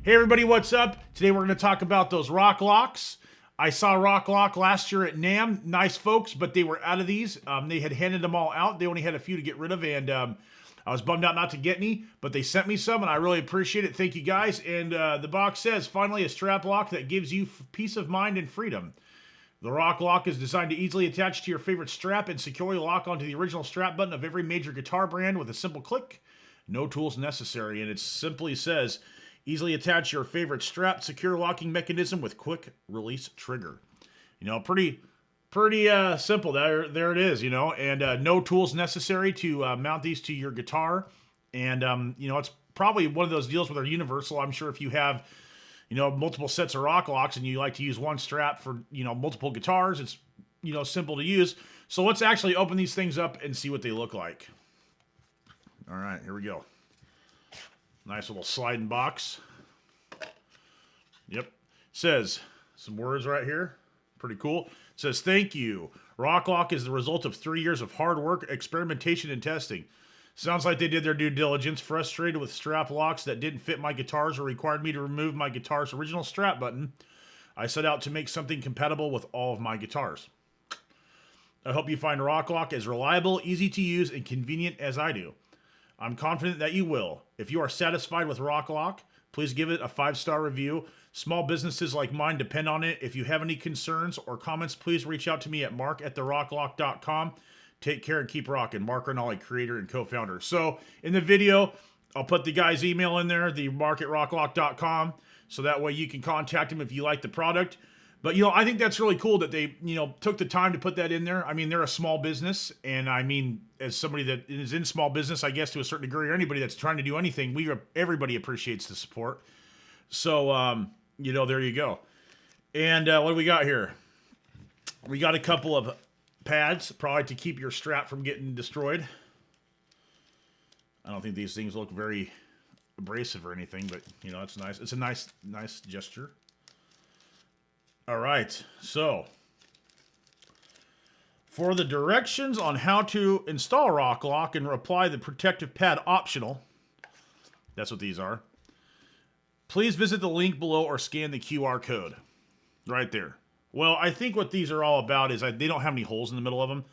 Hey everybody, what's up? Today we're going to talk about those Rok-Loks. I saw Rok-Lok last year at NAMM. Nice folks, but they were out of these. They had handed them all out. They only had a few to get rid of, and I was bummed out not to get any, but they sent me some, and I really appreciate it. Thank you guys. And the box says, finally a strap lock that gives you peace of mind and freedom. The Rok-Lok is designed to easily attach to your favorite strap and securely lock onto the original strap button of every major guitar brand with a simple click. No tools necessary, and it simply says, easily attach your favorite strap secure locking mechanism with quick release trigger. You know, pretty simple. There it is, you know, and no tools necessary to mount these to your guitar. And, you know, it's probably one of those deals where they're universal. I'm sure if you have, you know, multiple sets of Rok-Loks and you like to use one strap for, you know, multiple guitars, it's, you know, simple to use. So let's actually open these things up and see what they look like. All right, here we go. Nice little sliding box. Yep. Says some words right here. Pretty cool. It says, thank you. Rok-Lok is the result of 3 years of hard work, experimentation, and testing. Sounds like they did their due diligence. Frustrated with strap locks that didn't fit my guitars or required me to remove my guitar's original strap button, I set out to make something compatible with all of my guitars. I hope you find Rok-Lok as reliable, easy to use, and convenient as I do. I'm confident that you will. If you are satisfied with Rok-Lok, please give it a 5-star review. Small businesses like mine depend on it. If you have any concerns or comments, please reach out to me at mark@therocklok.com. Take care and keep rocking. Mark Rinaldi, creator and co-founder. So in the video, I'll put the guy's email in there, the mark@rocklok.com, so that way you can contact him if you like the product. But, you know, I think that's really cool that they, you know, took the time to put that in there. I mean, they're a small business, and I mean, as somebody that is in small business, I guess to a certain degree, or anybody that's trying to do anything, everybody appreciates the support. So, you know, there you go. And what do we got here? We got a couple of pads, probably to keep your strap from getting destroyed. I don't think these things look very abrasive or anything, but, you know, it's nice. It's a nice gesture. All right, so for the directions on how to install Rok-Lok and apply the protective pad optional, that's what these are, please visit the link below or scan the QR code right there. Well, I think what these are all about is they don't have any holes in the middle of them,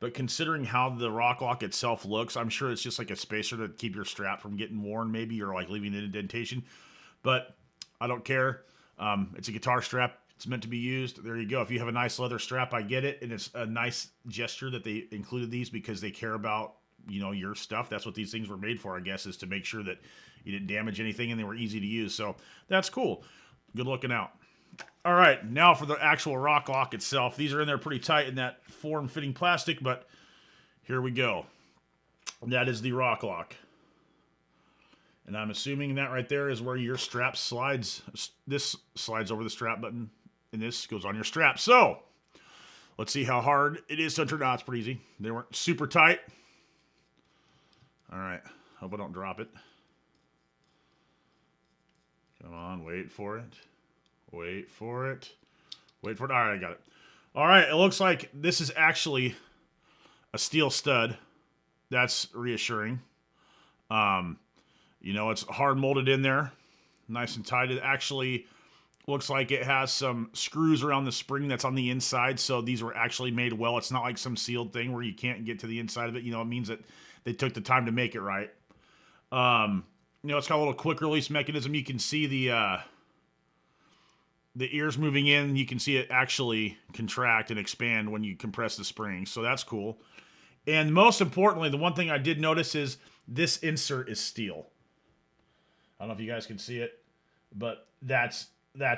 but considering how the Rok-Lok itself looks, I'm sure it's just like a spacer to keep your strap from getting worn maybe, or like leaving an indentation, but I don't care. It's a guitar strap. It's meant to be used. There you go. If you have a nice leather strap, I get it. And it's a nice gesture that they included these because they care about, you know, your stuff. That's what these things were made for, I guess, is to make sure that you didn't damage anything and they were easy to use. So that's cool. Good looking out. All right, now for the actual Rok-Lok itself. These are in there pretty tight in that form-fitting plastic, but here we go. That is the Rok-Lok. And I'm assuming that right there is where your strap slides. This slides over the strap button, and this goes on your strap. So, let's see how hard it is to turn out. It's pretty easy. They weren't super tight. All right. Hope I don't drop it. Come on, wait for it. Wait for it. Wait for it. All right, I got it. All right, it looks like this is actually a steel stud. That's reassuring. You know, it's hard molded in there. Nice and tight. It actually looks like it has some screws around the spring that's on the inside, so these were actually made well. It's not like some sealed thing where you can't get to the inside of it. You know, it means that they took the time to make it right. You know, it's got a little quick release mechanism. You can see the ears moving in. You can see it actually contract and expand when you compress the springs, so that's cool. And most importantly, the one thing I did notice is this insert is steel. I don't know if you guys can see it, but that's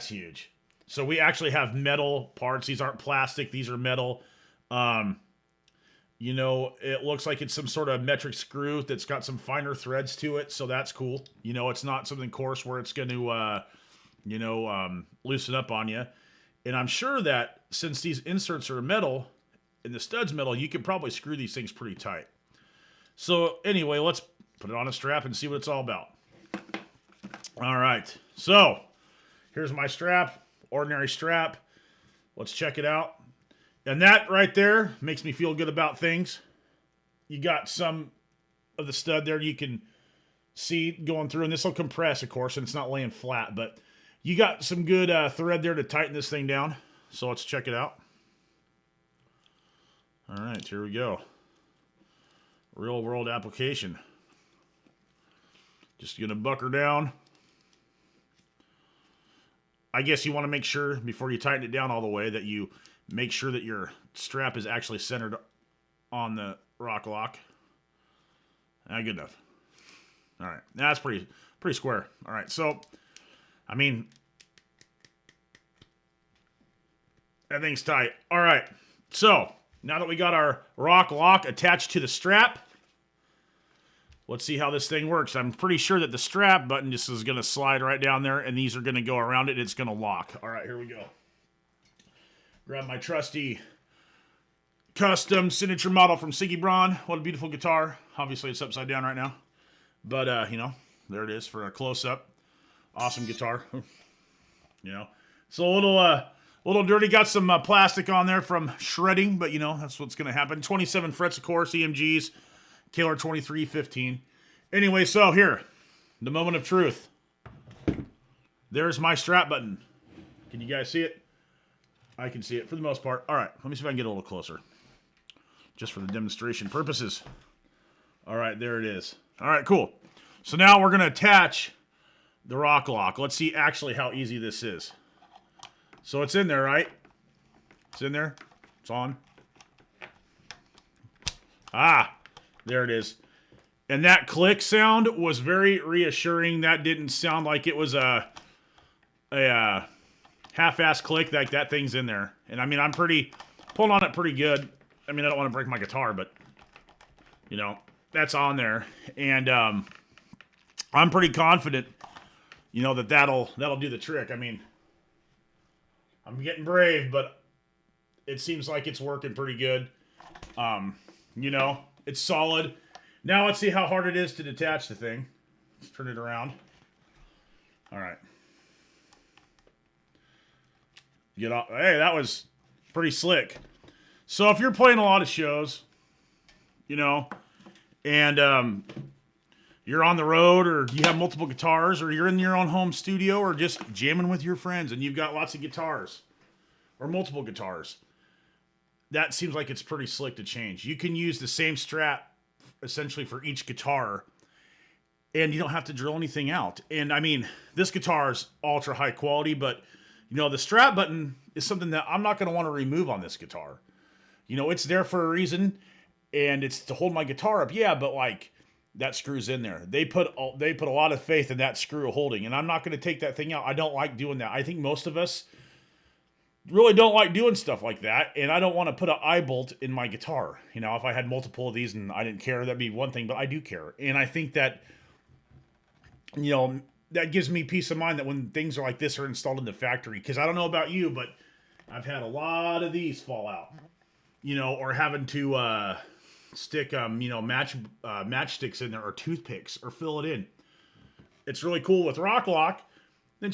huge. So we actually have metal parts. These aren't plastic. These are metal. You know, it looks like it's some sort of metric screw that's got some finer threads to it, so that's cool. You know, it's not something coarse where it's going to, you know, loosen up on you. And I'm sure that since these inserts are metal and the stud's metal, you can probably screw these things pretty tight. So anyway, let's put it on a strap and see what it's all about. All right, so here's my strap, ordinary strap. Let's check it out. And that right there makes me feel good about things. You got some of the stud there you can seat going through, and this will compress, of course, and it's not laying flat, but you got some good thread there to tighten this thing down. So let's check it out. All right, here we go. Real world application. Just gonna buck her down. I guess you want to make sure before you tighten it down all the way that you make sure that your strap is actually centered on the Rok-Lok. Good enough. All right, that's pretty square. All right, so I mean, that thing's tight. All right, so now that we got our Rok-Lok attached to the strap, let's see how this thing works. I'm pretty sure that the strap button just is going to slide right down there, and these are going to go around it. It's going to lock. All right, here we go. Grab my trusty custom signature model from Siggy Braun. What a beautiful guitar. Obviously, it's upside down right now. But, you know, there it is for a close-up. Awesome guitar. You know, it's a little dirty. Got some plastic on there from shredding, but, you know, that's what's going to happen. 27 frets, of course, EMGs. Taylor 2315. Anyway, so here, the moment of truth. There's my strap button. Can you guys see it? I can see it for the most part. All right, let me see if I can get a little closer. Just for the demonstration purposes. All right, there it is. All right, cool. So now we're going to attach the Rok-Lok. Let's see actually how easy this is. So it's in there, right? It's in there. It's on. There it is. And that click sound was very reassuring. That didn't sound like it was a half-ass click. Like that thing's in there. And I mean, I'm pulling on it pretty good. I mean, I don't want to break my guitar, but you know, that's on there. And I'm pretty confident, you know, that'll do the trick. I mean, I'm getting brave, but it seems like it's working pretty good. You know, it's solid. Now let's see how hard it is to detach the thing. Let's turn it around. All right. Get off. Hey, that was pretty slick. So if you're playing a lot of shows, you know, and you're on the road, or you have multiple guitars, or you're in your own home studio, or just jamming with your friends, and you've got lots of guitars, or multiple guitars, that seems like it's pretty slick to change. You can use the same strap essentially for each guitar, and you don't have to drill anything out. And I mean, this guitar is ultra high quality, but you know, the strap button is something that I'm not going to want to remove on this guitar. You know, it's there for a reason, and it's to hold my guitar up. Yeah, but like that screw's in there. They put a lot of faith in that screw holding, and I'm not going to take that thing out. I don't like doing that. I think most of us really don't like doing stuff like that, and I don't want to put an eye bolt in my guitar. You know, if I had multiple of these and I didn't care, that'd be one thing, but I do care. And I think that, you know, that gives me peace of mind that when things are like this are installed in the factory, because I don't know about you, but I've had a lot of these fall out, you know, or having to stick, you know, matchsticks in there, or toothpicks, or fill it in. It's really cool with Rok-Lok. Then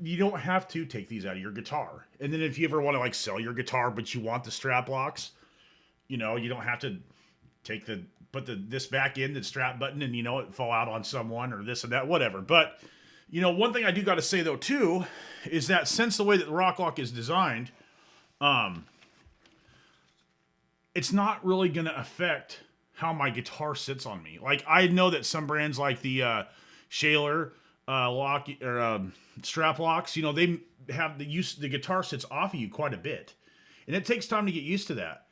you don't have to take these out of your guitar. And then if you ever want to like sell your guitar, but you want the strap locks, you know, you don't have to put this back in the strap button and, you know, it fall out on someone or this and that, whatever. But, you know, one thing I do got to say though too, is that since the way that the Rok-Lok is designed, it's not really going to affect how my guitar sits on me. Like I know that some brands like the Shaler, lock or strap locks, you know, they have the guitar sits off of you quite a bit, and it takes time to get used to that.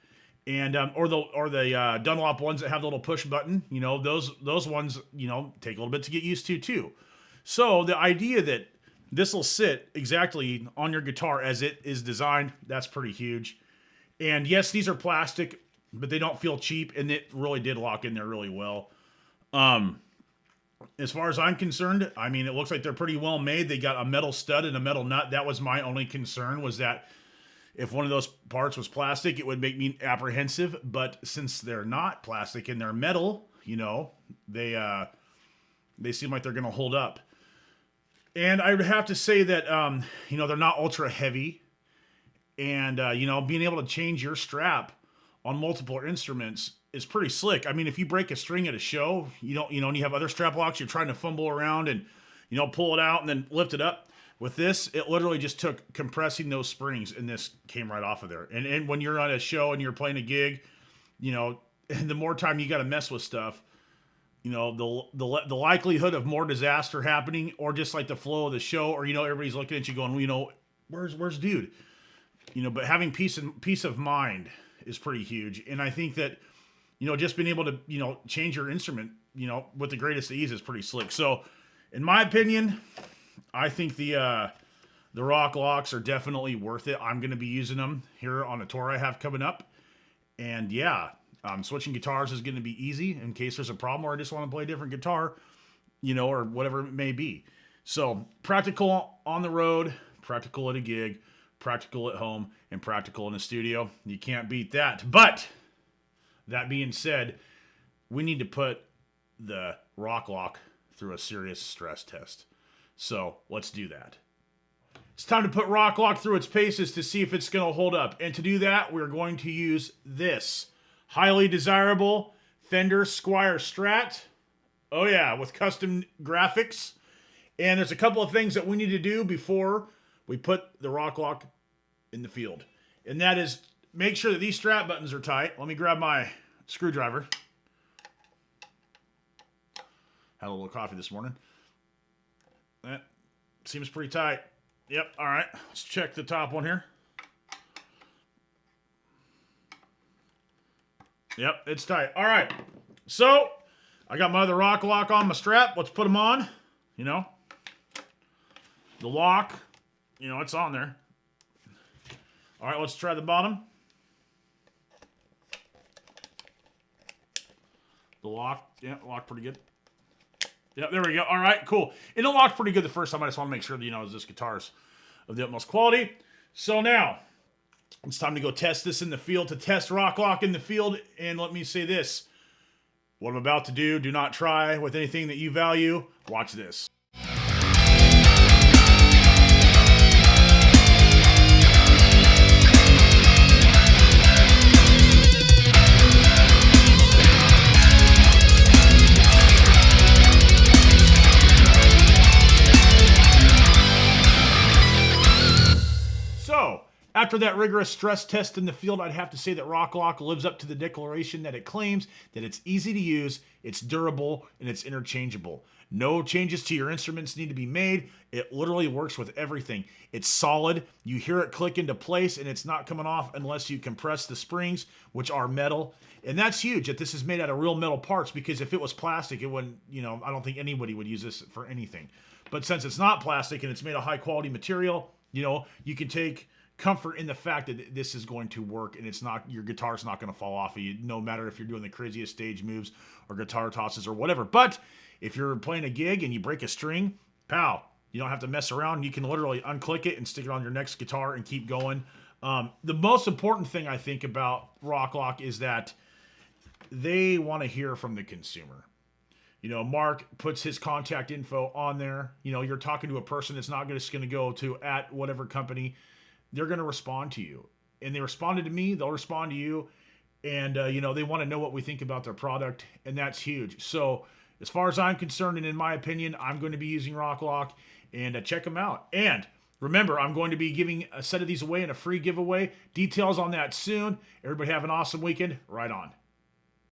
And or the Dunlop ones that have the little push button, you know, those ones, you know, take a little bit to get used to too. So the idea that this will sit exactly on your guitar as it is designed, that's pretty huge. And yes, these are plastic, but they don't feel cheap, and it really did lock in there really well. As far as I'm concerned, I mean, it looks like they're pretty well made. They got a metal stud and a metal nut. That was my only concern, was that if one of those parts was plastic, it would make me apprehensive. But since they're not plastic and they're metal, you know, they seem like they're going to hold up. And I would have to say that, you know, they're not ultra heavy. And, you know, being able to change your strap on multiple instruments is pretty slick. I mean, if you break a string at a show, and you have other strap locks, you're trying to fumble around and, pull it out and then lift it up. With this, it literally just took compressing those springs, and this came right off of there. And when you're on a show and you're playing a gig, the more time you got to mess with stuff, the likelihood of more disaster happening, or just like the flow of the show, or everybody's looking at you going, where's dude? But having peace of mind is pretty huge, and I think that just being able to change your instrument with the greatest ease is pretty slick. So, in my opinion, I think the Rok-Loks are definitely worth it. I'm going to be using them here on a tour I have coming up, and yeah. Switching guitars is going to be easy in case there's a problem or I just want to play a different guitar, or whatever it may be. So practical on the road, practical at a gig, practical at home, and practical in the studio. You can't beat that. But that being said, we need to put the Rok-Lok through a serious stress test. So let's do that. It's time to put Rok-Lok through its paces to see if it's going to hold up. And to do that, we're going to use this highly desirable Fender Squier Strat. Oh yeah, with custom graphics. And there's a couple of things that we need to do before we put the Rok-Lok in the field. And that is make sure that these strap buttons are tight. Let me grab my screwdriver. Had a little coffee this morning. That seems pretty tight. Yep, all right. Let's check the top one here. Yep, it's tight. All right. So, I got my other Rok-Lok on my strap. Let's put them on. The lock, it's on there. All right, let's try the bottom. The lock, yeah, locked pretty good. Yeah, there we go. All right, cool. It locked pretty good the first time. I just want to make sure that, this guitar's of the utmost quality. So now, it's time to go test this in the field, to test Rok-Lok in the field. And let me say this. What I'm about to do not try with anything that you value. Watch this. After that rigorous stress test in the field, I'd have to say that Rok-Lok lives up to the declaration that it claims, that it's easy to use, it's durable, and it's interchangeable. No changes to your instruments need to be made. It literally works with everything. It's solid. You hear it click into place, and it's not coming off unless you compress the springs, which are metal. And that's huge that this is made out of real metal parts, because if it was plastic, it wouldn't, I don't think anybody would use this for anything. But since it's not plastic and it's made of high quality material, you can take comfort in the fact that this is going to work, and it's not, your guitar's not going to fall off of you, no matter if you're doing the craziest stage moves or guitar tosses or whatever. But if you're playing a gig and you break a string, pow, you don't have to mess around. You can literally unclick it and stick it on your next guitar and keep going. The most important thing I think about Rok-Lok is that they want to hear from the consumer. Mark puts his contact info on there. You're talking to a person that's not just going to go to at whatever company. They're going to respond to you. And they responded to me, they'll respond to you. And, they want to know what we think about their product, and that's huge. So, as far as I'm concerned, and in my opinion, I'm going to be using Rok-Lok, and check them out. And remember, I'm going to be giving a set of these away in a free giveaway. Details on that soon. Everybody have an awesome weekend. Right on.